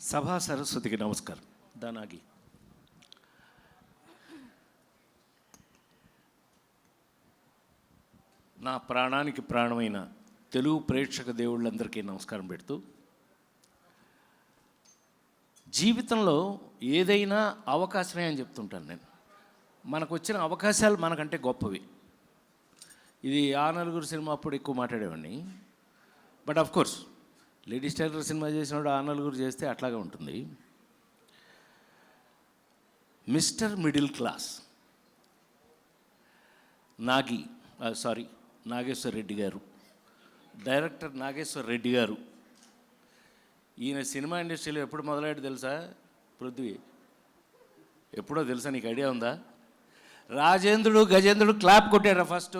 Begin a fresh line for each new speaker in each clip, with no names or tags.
సభా సరస్వతికి నమస్కారం. దానాగి నా ప్రాణానికి ప్రాణమైన తెలుగు ప్రేక్షక దేవుళ్ళందరికీ నమస్కారం పెడుతూ, జీవితంలో ఏదైనా అవకాశమే అని చెప్తుంటాను నేను. మనకు వచ్చిన అవకాశాలు మనకంటే గొప్పవి. ఇది ఆ నలుగురు సినిమా అప్పుడు ఎక్కువ మాట్లాడేవాడిని. But of course Ladies Tailor cinema చేసినప్పుడు ఆ నలుగురు చేస్తే అట్లాగే ఉంటుంది. Mister middle class Nageswara Reddy గారు, డైరెక్టర్ నాగేశ్వర రెడ్డి గారు. ఈయన సినిమా ఇండస్ట్రీలో ఎప్పుడు మొదలయ్యాడు తెలుసా? పృథ్వీ, ఎప్పుడో తెలుసా? నీకు ఐడియా ఉందా? రాజేంద్రుడు గజేంద్రుడు క్లాప్ కొట్టారా ఫస్ట్?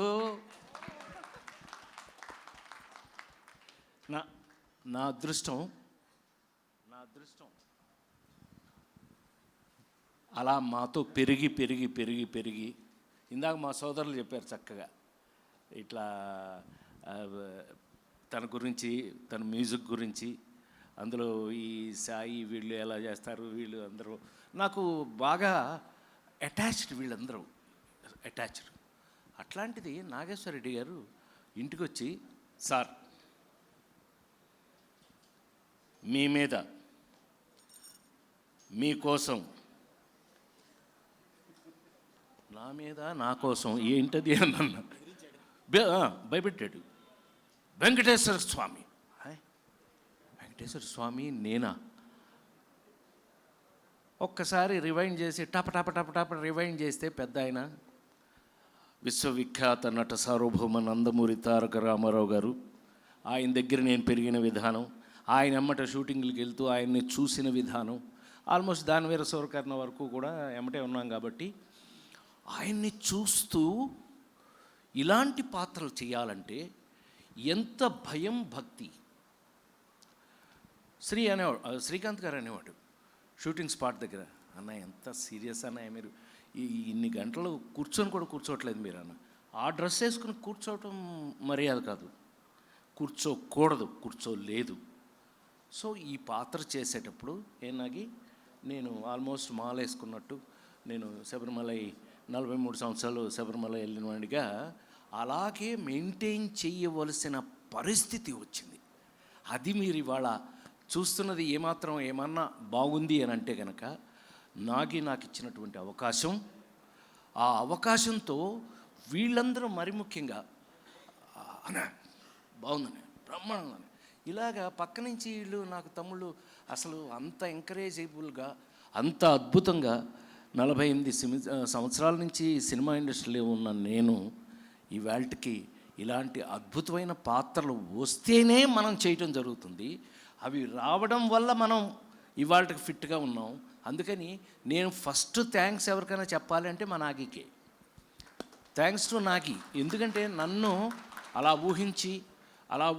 నా అదృష్టం అలా మాతో పెరిగి పెరిగి పెరిగి పెరిగి ఇందాక మా సోదరులు చెప్పారు చక్కగా ఇట్లా తన గురించి, తన మ్యూజిక్ గురించి. అందులో ఈ సాయి వీళ్ళు ఎలా చేస్తారు, వీళ్ళు అందరూ నాకు బాగా అటాచ్డ్, వీళ్ళందరూ అటాచ్డ్. అట్లాంటిది నాగేశ్వర రెడ్డి గారు ఇంటికి వచ్చి, సార్ మీ మీద, మీకోసం, నా మీద నా కోసం ఏంటది అని అన్న భయపెట్టాడు. వెంకటేశ్వర స్వామి, వెంకటేశ్వర స్వామి నేనా? ఒక్కసారి రివైండ్ చేసి టప టప టప టప రివైండ్ చేస్తే పెద్ద ఆయన, విశ్వవిఖ్యాత నట సార్వభౌమ నందమూరి తారక రామారావు గారు. ఆయన దగ్గర నేను పెరిగిన విధానం, ఆయన ఎమ్మట షూటింగ్లకు వెళ్తూ ఆయన్ని చూసిన విధానం, ఆల్మోస్ట్ దానివీర సూరకర్ణ వరకు కూడా ఎమ్మటే ఉన్నాం కాబట్టి ఆయన్ని చూస్తూ ఇలాంటి పాత్రలు చేయాలంటే ఎంత భయం, భక్తి. శ్రీకాంత్ గారు అనేవాడు షూటింగ్ స్పాట్ దగ్గర, అన్న ఎంత సీరియస్ అన్నయ్య మీరు, ఇన్ని గంటలు కూర్చొని కూడా కూర్చోవట్లేదు మీరు అన్న. ఆ డ్రెస్ వేసుకుని కూర్చోవటం మర్యాద కాదు, కూర్చోకూడదు, కూర్చోలేదు. సో ఈ పాత్ర చేసేటప్పుడు ఏనాగి నేను ఆల్మోస్ట్ మాల వేసుకున్నట్టు, నేను శబరిమల 43 సంవత్సరాలు శబరిమల వెళ్ళినవాడిగా అలాగే మెయింటైన్ చేయవలసిన పరిస్థితి వచ్చింది. అది మీరు ఇవాళ చూస్తున్నది ఏమన్నా బాగుంది అని అంటే కనుక నాకు ఇచ్చినటువంటి అవకాశం. ఆ అవకాశంతో వీళ్ళందరూ మరి ముఖ్యంగా అన్న బాగుందని, బ్రహ్మాండంగా, ఇలాగా పక్క నుంచి వీళ్ళు నాకు తమ్ముళ్ళు అసలు అంత ఎంకరేజబుల్గా, అంత అద్భుతంగా 48 సంవత్సరాల నుంచి సినిమా ఇండస్ట్రీలో ఉన్న నేను ఇవాళకి ఇలాంటి అద్భుతమైన పాత్రలు వస్తేనే మనం చేయటం జరుగుతుంది. అవి రావడం వల్ల మనం ఇవాళకి ఫిట్గా ఉన్నాం. అందుకని నేను ఫస్ట్ థ్యాంక్స్ ఎవరికైనా చెప్పాలి అంటే మా నాగికే. Thanks to Nagi. ఎందుకంటే నన్ను అలా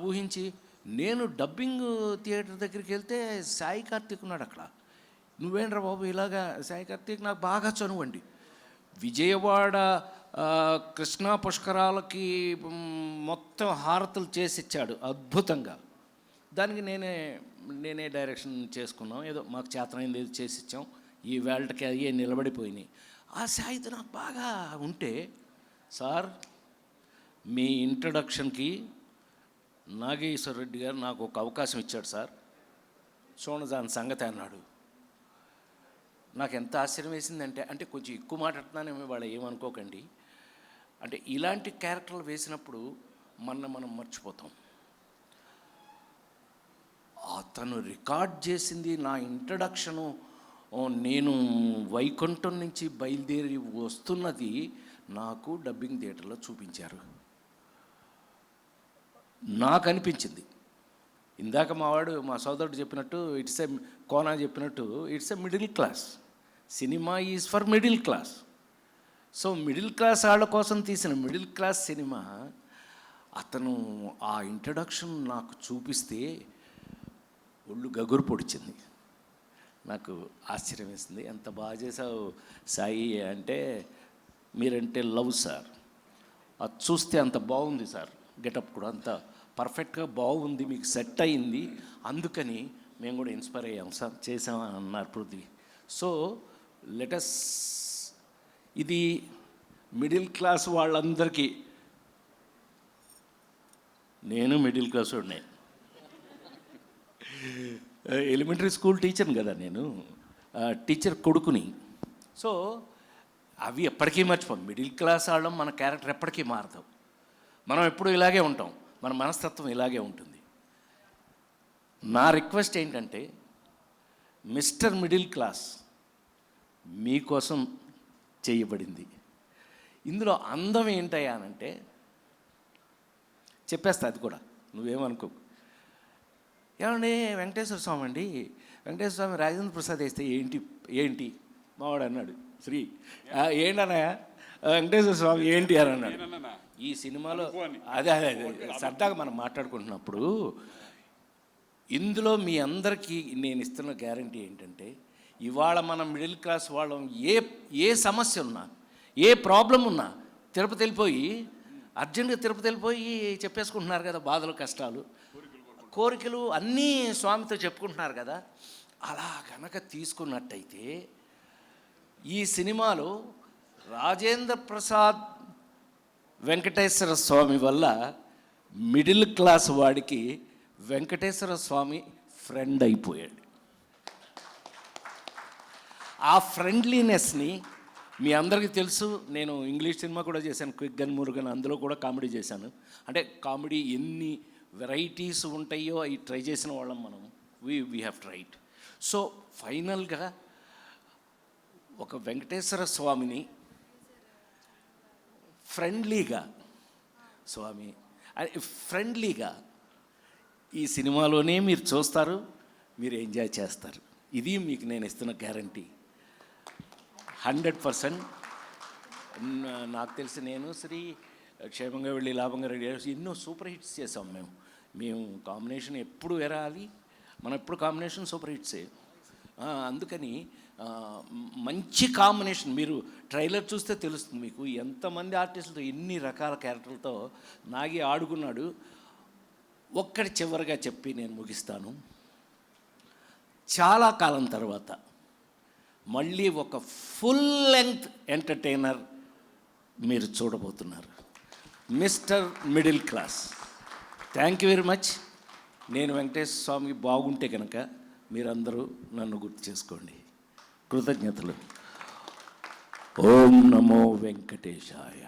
ఊహించి నేను డబ్బింగ్ థియేటర్ దగ్గరికి వెళ్తే సాయి కార్తీక్ ఉన్నాడు అక్కడ. నువ్వేంట్రా బాబు ఇలాగా? సాయి కార్తీక్ నాకు బాగా చనువండి. విజయవాడ కృష్ణా పుష్కరాలకి మొత్తం హారతులు చేసి ఇచ్చాడు అద్భుతంగా. దానికి నేనే డైరెక్షన్ చేసుకున్నాం. ఏదో మాకు చేతనైంది ఏదో చేసి ఇచ్చాం. ఈ వేళకి అయ్యే నిలబడిపోయినాయి. ఆ సాయితో నాకు బాగా ఉంటే, సార్ మీ ఇంట్రడక్షన్కి నాగేశ్వర రెడ్డి గారు నాకు ఒక అవకాశం ఇచ్చాడు సార్, చూడండి దాని సంగతి అన్నాడు. నాకు ఎంత ఆశ్చర్యం వేసిందంటే, అంటే కొంచెం ఎక్కువ మాట్లాడుతున్నానేమో వాళ్ళు ఏమనుకోకండి, అంటే ఇలాంటి క్యారెక్టర్లు వేసినప్పుడు మనం మర్చిపోతాం. అతను రికార్డ్ చేసింది నా ఇంట్రడక్షను. నేను వైకుంఠం నుంచి బయలుదేరి వస్తున్నది నాకు డబ్బింగ్ థియేటర్లో చూపించారు. నాకు అనిపించింది, ఇందాక మా సోదరుడు చెప్పినట్టు, కోనా చెప్పినట్టు, it's a middle class cinema, is for middle class. So middle class వాళ్ళ కోసం తీసిన మిడిల్ క్లాస్ సినిమా అతను ఆ ఇంట్రడక్షన్ నాకు చూపిస్తే ఒళ్ళు గగురు పొడిచింది. నాకు ఆశ్చర్యం వేసింది. ఎంత బాగా చేసావు సాయి అంటే, మీరంటే లవ్ సార్, అది చూస్తే అంత బాగుంది సార్, గెటప్ కూడా అంత పర్ఫెక్ట్గా బాగుంది, మీకు సెట్ అయింది, అందుకని మేము కూడా ఇన్స్పైర్ అయ్యాం సార్, చేసాం అని అన్నారు పృథ్వీ. సో లెటస్, ఇది మిడిల్ క్లాస్ వాళ్ళందరికీ, నేను మిడిల్ క్లాస్ వాడినే, ఎలిమెంటరీ స్కూల్ టీచర్ని కదా నేను, టీచర్ కొడుకుని. సో అవి ఎప్పటికీ మర్చిపోం. మిడిల్ క్లాస్ వాళ్ళం, మన క్యారెక్టర్ ఎప్పటికీ మారతాం. మనం ఎప్పుడు ఇలాగే ఉంటాం, మన మనస్తత్వం ఇలాగే ఉంటుంది. నా రిక్వెస్ట్ ఏంటంటే, మిస్టర్ మిడిల్ క్లాస్ మీకోసం చేయబడింది. ఇందులో అందం ఏంటయ్యా అనంటే, చెప్పేస్తా అది కూడా, నువ్వేమనుకో. ఏమండి వెంకటేశ్వర స్వామి అండి, వెంకటేశ్వర స్వామి రాజేంద్ర ప్రసాద్ వేస్తే ఏంటి ఏంటి మావాడు అన్నాడు. శ్రీ ఏంటన్నయ్య వెంకటేశ్వర స్వామి ఏంటి అని అన్నాడు. ఈ సినిమాలో అదే అదే సరదాగా మనం మాట్లాడుకుంటున్నప్పుడు, ఇందులో మీ అందరికీ నేను ఇస్తున్న గ్యారంటీ ఏంటంటే, ఇవాళ మనం మిడిల్ క్లాస్ వాళ్ళం ఏ సమస్య ఉన్నా, ఏ ప్రాబ్లం ఉన్నా తిరుపతి వెళ్ళిపోయి, అర్జెంటుగా తిరుపతి వెళ్ళిపోయి చెప్పేసుకుంటున్నారు కదా, బాధలు కష్టాలు కోరికలు అన్నీ స్వామితో చెప్పుకుంటున్నారు కదా. అలా కనుక తీసుకున్నట్టయితే ఈ సినిమాలో రాజేంద్ర ప్రసాద్ వెంకటేశ్వర స్వామి వల్ల మిడిల్ క్లాస్ వాడికి వెంకటేశ్వర స్వామి ఫ్రెండ్ అయిపోయాడు. ఆ ఫ్రెండ్లీనెస్ని మీ అందరికీ తెలుసు. నేను ఇంగ్లీష్ సినిమా కూడా చేశాను, క్విక్ గన్ మురుగన్, అందులో కూడా కామెడీ చేశాను. అంటే కామెడీ ఎన్ని వెరైటీస్ ఉంటాయో అవి ట్రై చేసిన వాళ్ళం మనం. We have tried. సో ఫైనల్గా ఒక వెంకటేశ్వర స్వామిని ఫ్రెండ్లీగా, స్వామి ఫ్రెండ్లీగా ఈ సినిమాలోనే మీరు చూస్తారు, మీరు ఎంజాయ్ చేస్తారు. ఇది మీకు నేను ఇస్తున్న గ్యారంటీ 100%. నాకు తెలిసి నేను శ్రీ క్షేమంగా వెళ్ళి లాభంగా రెడీ ఎన్నో సూపర్ హిట్స్ చేసాం మేము కాంబినేషన్ ఎప్పుడు ఎరాలి, మనం ఎప్పుడు కాంబినేషన్ సూపర్ హిట్సే. అందుకని మంచి కాంబినేషన్. మీరు ట్రైలర్ చూస్తే తెలుస్తుంది మీకు ఎంతమంది ఆర్టిస్టులతో, ఎన్ని రకాల క్యారెక్టర్లతో నాగి ఆడుకున్నాడు. ఒక్కటి చివరిగా చెప్పి నేను ముగిస్తాను. చాలా కాలం తర్వాత మళ్ళీ ఒక ఫుల్ లెంగ్త్ ఎంటర్టైనర్ మీరు చూడబోతున్నారు, mister middle class. Thank you very much. నేను వెంకటేశ్వర స్వామి బాగుంటే కనుక మీరందరూ నన్ను గుర్తు చేసుకోండి. కృతజ్ఞతలు. ఓం నమో వెంకటేశాయ.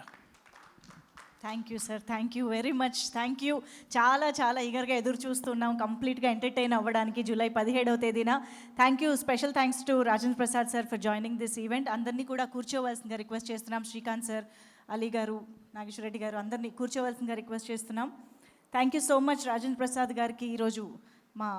Thank you sir, thank you very much. Thank you. చాలా చాలా ఈగర్గా ఎదురు చూస్తున్నాం కంప్లీట్గా ఎంటర్టైన్ అవ్వడానికి జూలై 17వ తేదీన. Thank you. Special thanks to Rajendra Prasad sir for joining this event. అందరినీ కూడా కూర్చోవలసిందిగా రిక్వెస్ట్ చేస్తున్నాం. శ్రీకాంత్ సార్, అలీ గారు, నాగేశ్వర రెడ్డి గారు అందరినీ కూర్చోవలసిందిగా రిక్వెస్ట్ చేస్తున్నాం. Thank you so much Rajendra Prasad గారికి ఈరోజు మా